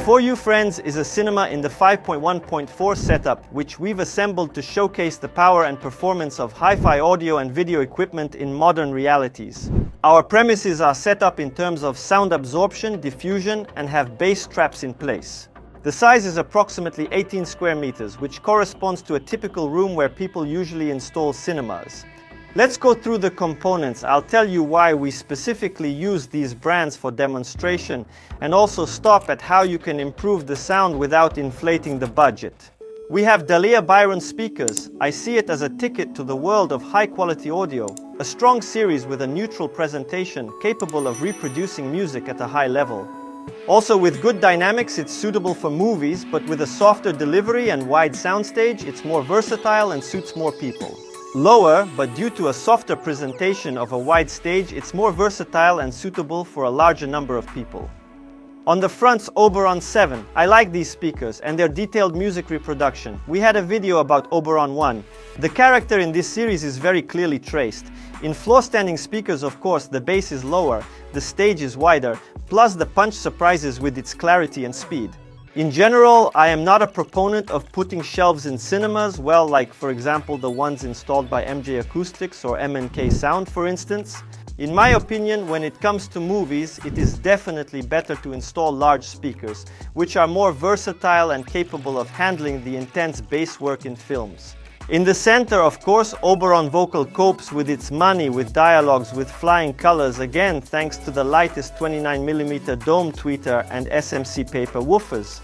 Before you, friends, is a cinema in the 5.1.4 setup, which we've assembled to showcase the power and performance of hi-fi audio and video equipment in modern realities. Our premises are set up in terms of sound absorption, diffusion, and have bass traps in place. The size is approximately 18 square meters, which corresponds to a typical room where people usually install cinemas. Let's go through the components. I'll tell you why we specifically use these brands for demonstration, and also stop at how you can improve the sound without inflating the budget. We have Dalia Byron speakers. I see it as a ticket to the world of high-quality audio, a strong series with a neutral presentation capable of reproducing music at a high level. Also, with good dynamics, it's suitable for movies, but with a softer delivery and wide soundstage, it's more versatile and suits more people. Lower, but due to a softer presentation of a wide stage, it's more versatile and suitable for a larger number of people. On the front's Oberon 7. I like these speakers and their detailed music reproduction. We had a video about Oberon 1. The character in this series is very clearly traced. In floor-standing speakers, of course, the bass is lower, the stage is wider, plus the punch surprises with its clarity and speed. In general, I am not a proponent of putting shelves in cinemas, well, like for example the ones installed by MJ Acoustics or M&K Sound, for instance. In my opinion, when it comes to movies, it is definitely better to install large speakers, which are more versatile and capable of handling the intense bass work in films. In the center, of course, Oberon Vocal copes with its money, with dialogues, with flying colors, again thanks to the lightest 29mm dome tweeter and SMC paper woofers.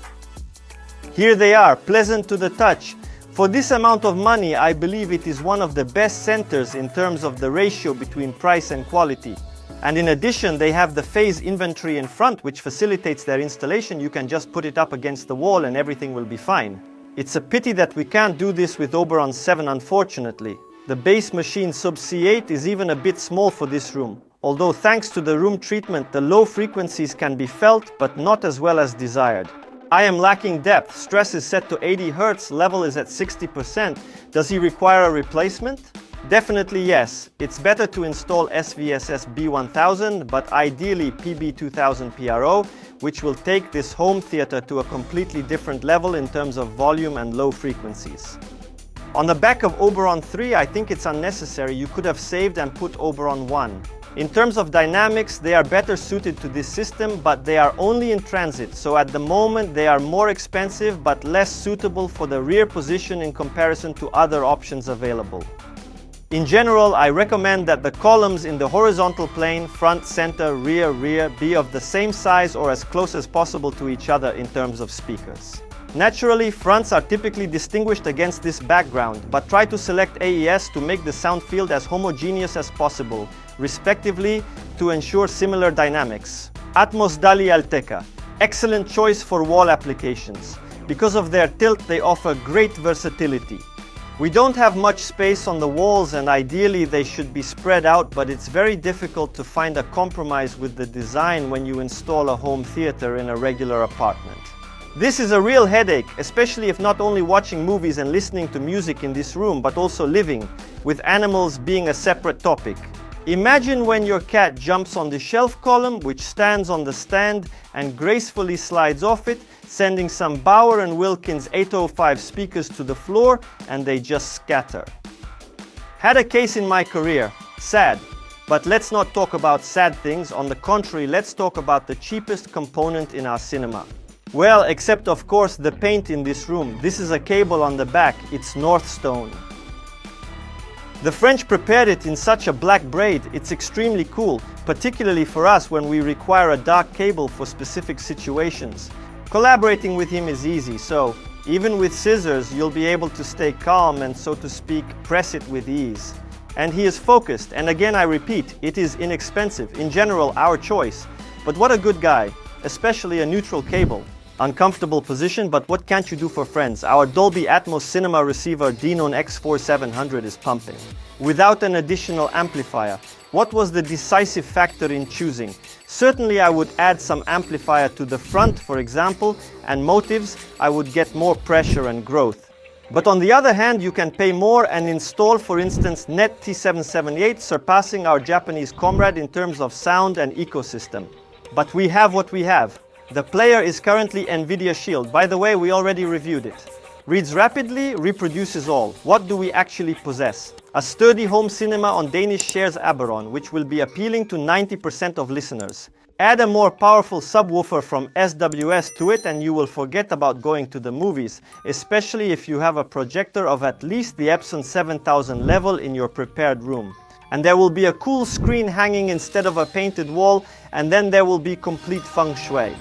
Here they are, pleasant to the touch. For this amount of money, I believe it is one of the best centers in terms of the ratio between price and quality. And in addition, they have the phase inventory in front, which facilitates their installation. You can just put it up against the wall and everything will be fine. It's a pity that we can't do this with Oberon 7, unfortunately. The bass machine sub C8 is even a bit small for this room, although thanks to the room treatment, the low frequencies can be felt, but not as well as desired. I am lacking depth. Stress is set to 80 Hz, level is at 60%. Does he require a replacement? Definitely yes. It's better to install SVSS B1000, but ideally PB2000 PRO, which will take this home theater to a completely different level in terms of volume and low frequencies. On the back of Oberon 3, I think it's unnecessary. You could have saved and put Oberon 1. In terms of dynamics, they are better suited to this system, but they are only in transit, so at the moment they are more expensive but less suitable for the rear position in comparison to other options available. In general, I recommend that the columns in the horizontal plane, front, center, rear, be of the same size or as close as possible to each other in terms of speakers. Naturally, fronts are typically distinguished against this background, but try to select AES to make the sound field as homogeneous as possible, respectively, to ensure similar dynamics. Atmos Dali Alteca. Excellent choice for wall applications. Because of their tilt, they offer great versatility. We don't have much space on the walls and ideally they should be spread out, but it's very difficult to find a compromise with the design when you install a home theater in a regular apartment. This is a real headache, especially if not only watching movies and listening to music in this room, but also living, with animals being a separate topic. Imagine when your cat jumps on the shelf column, which stands on the stand, and gracefully slides off it, sending some Bauer & Wilkins 805 speakers to the floor, and they just scatter. Had a case in my career. Sad. But let's not talk about sad things. On the contrary, let's talk about the cheapest component in our cinema. Well, except of course the paint in this room. This is a cable on the back. It's Northstone. The French prepared it in such a black braid. It's extremely cool, particularly for us when we require a dark cable for specific situations. Collaborating with him is easy, so even with scissors you'll be able to stay calm and, so to speak, press it with ease. And he is focused, and again I repeat, it is inexpensive, in general our choice. But what a good guy, especially a neutral cable. Uncomfortable position, but what can't you do for friends? Our Dolby Atmos cinema receiver Denon X4700 is pumping. Without an additional amplifier. What was the decisive factor in choosing? Certainly I would add some amplifier to the front, for example, and motives, I would get more pressure and growth. But on the other hand, you can pay more and install, for instance, Net T778, surpassing our Japanese comrade in terms of sound and ecosystem. But we have what we have. The player is currently NVIDIA Shield. By the way, we already reviewed it. Reads rapidly, reproduces all. What do we actually possess? A sturdy home cinema on Danish shares Aberon, which will be appealing to 90% of listeners. Add a more powerful subwoofer from SWS to it and you will forget about going to the movies, especially if you have a projector of at least the Epson 7000 level in your prepared room. And there will be a cool screen hanging instead of a painted wall, and then there will be complete feng shui.